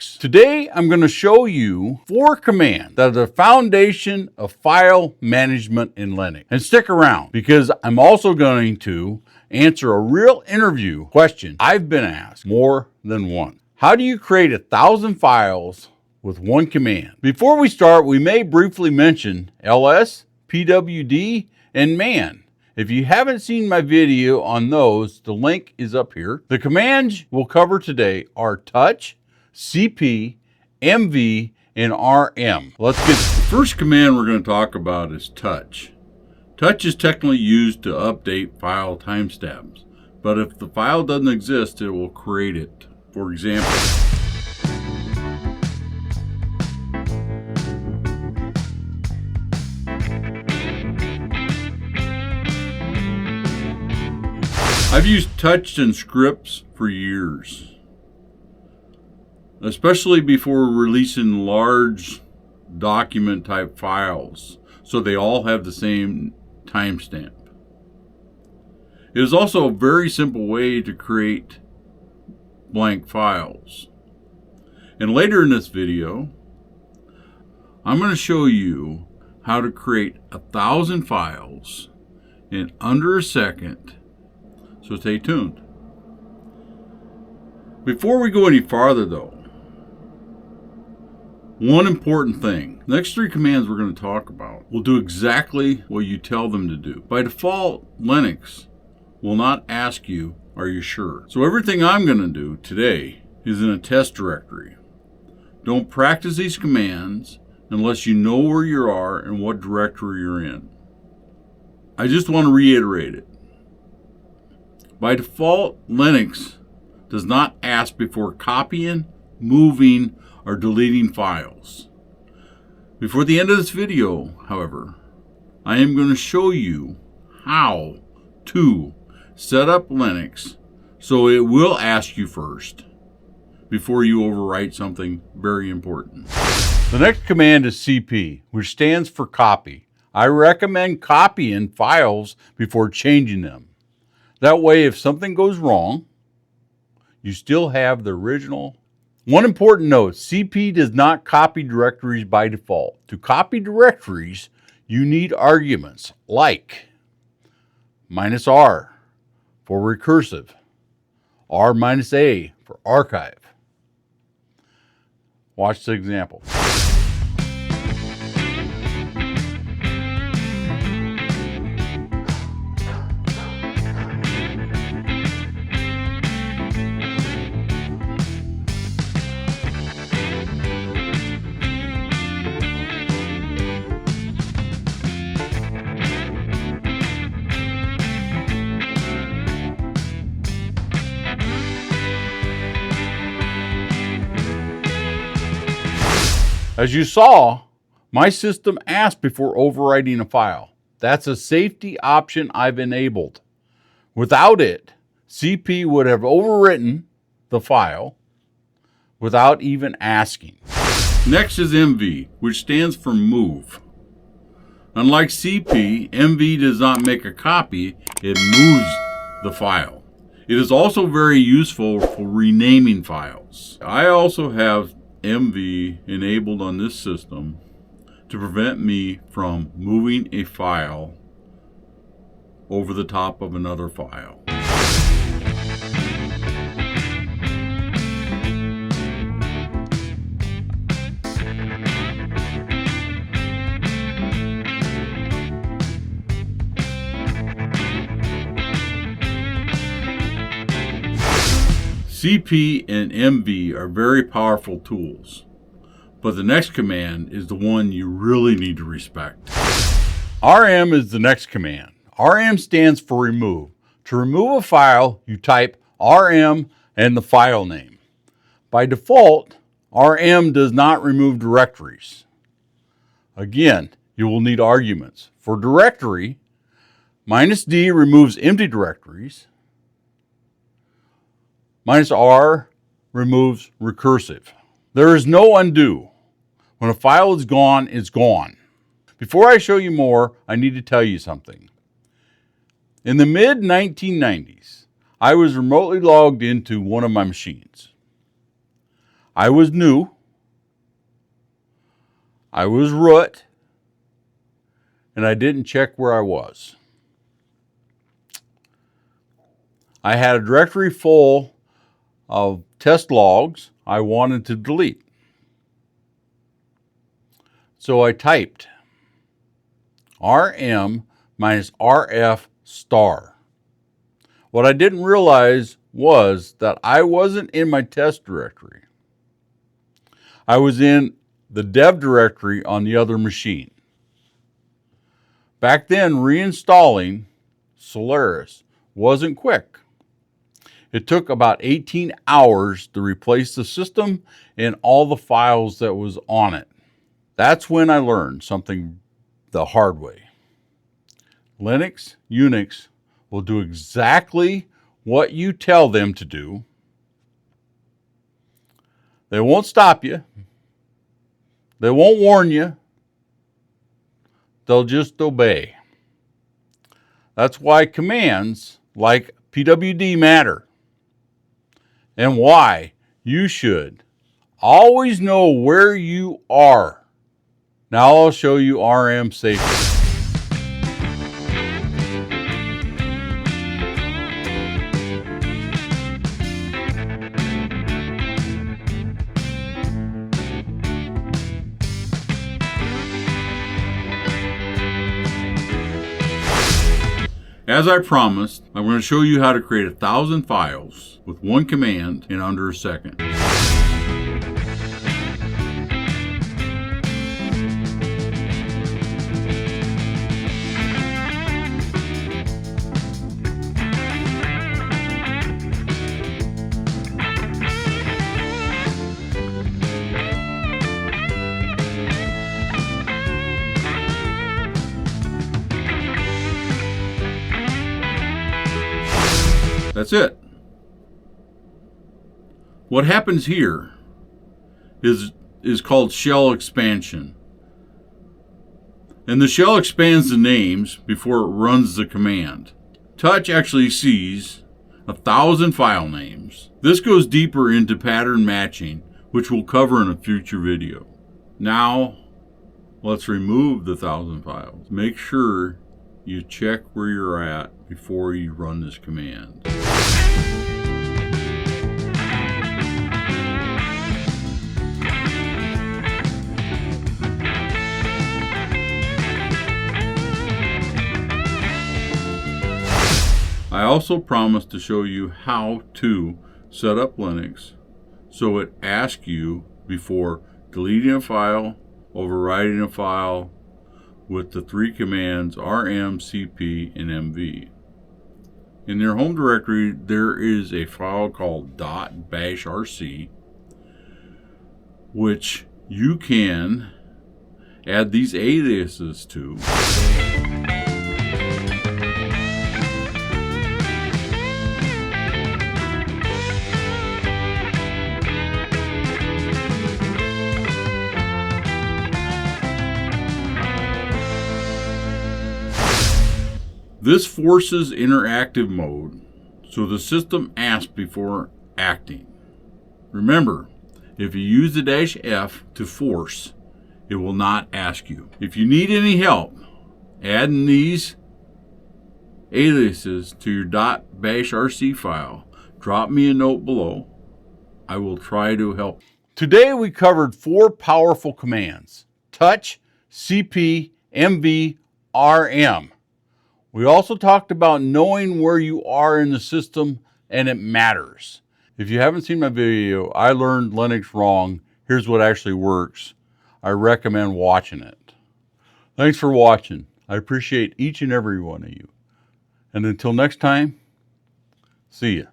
bashrc. Today, I'm going to show you 4 commands that are the foundation of file management in Linux. And stick around, because I'm also going to answer a real interview question I've been asked more than once. How do you create 1,000 files with one command? Before we start, we may briefly mention ls, pwd, and man. If you haven't seen my video on those, the link is up here. The commands we'll cover today are touch, cp, mv, and rm. Let's get the first command we're going to talk about is touch. Touch is technically used to update file timestamps, but if the file doesn't exist, it will create it. For example, I've used touch and scripts for years, especially before releasing large document type files, so they all have the same timestamp. It is also a very simple way to create blank files. And later in this video, I'm going to show you how to create 1,000 files in under a second. So stay tuned. Before we go any farther though, one important thing. The next 3 commands we're going to talk about will do exactly what you tell them to do. By default, Linux will not ask you, are you sure? So everything I'm going to do today is in a test directory. Don't practice these commands unless you know where you are and what directory you're in. I just want to reiterate it. By default, Linux does not ask before copying, moving, or deleting files. Before the end of this video, however, I am going to show you how to set up Linux so it will ask you first before you overwrite something very important. The next command is cp, which stands for copy. I recommend copying files before changing them. That way, if something goes wrong, you still have the original. One important note, cp does not copy directories by default. To copy directories, you need arguments like -r for recursive, r-a for archive. Watch the example. As you saw, my system asked before overwriting a file. That's a safety option I've enabled. Without it, CP would have overwritten the file without even asking. Next is MV, which stands for move. Unlike CP, MV does not make a copy, it moves the file. It is also very useful for renaming files. I also have MV enabled on this system to prevent me from moving a file over the top of another file. CP and MV are very powerful tools, but the next command is the one you really need to respect. RM is the next command. RM stands for remove. To remove a file, you type RM and the file name. By default, RM does not remove directories. Again, you will need arguments. For directory, -D removes empty directories. -R removes recursive. There is no undo. When a file is gone, it's gone. Before I show you more, I need to tell you something. In the mid-1990s, I was remotely logged into one of my machines. I was new, I was root, and I didn't check where I was. I had a directory full of test logs I wanted to delete. So I typed rm minus rf star. What I didn't realize was that I wasn't in my test directory. I was in the dev directory on the other machine. Back then, reinstalling Solaris wasn't quick. It took about 18 hours to replace the system and all the files that was on it. That's when I learned something the hard way. Linux, Unix will do exactly what you tell them to do. They won't stop you. They won't warn you. They'll just obey. That's why commands like pwd matter, and why you should always know where you are. Now I'll show you RM safety. As I promised, I'm going to show you how to create 1,000 files with one command in under a second. That's it. What happens here is called shell expansion. And the shell expands the names before it runs the command. Touch actually sees 1,000 file names. This goes deeper into pattern matching, which we'll cover in a future video. Now, let's remove the 1,000 files. Make sure you check where you're at before you run this command. I also promised to show you how to set up Linux so it asks you before deleting a file, overwriting a file, with the 3 commands rm, cp, and mv. In your home directory, there is a file called .bashrc, which you can add these aliases to. This forces interactive mode, so the system asks before acting. Remember, if you use the -F to force, it will not ask you. If you need any help adding these aliases to your .bashrc file, drop me a note below. I will try to help. Today we covered 4 powerful commands: touch, cp, mv, rm. We also talked about knowing where you are in the system, and it matters. If you haven't seen my video, I learned Linux wrong. Here's what actually works. I recommend watching it. Thanks for watching. I appreciate each and every one of you. And until next time, see ya.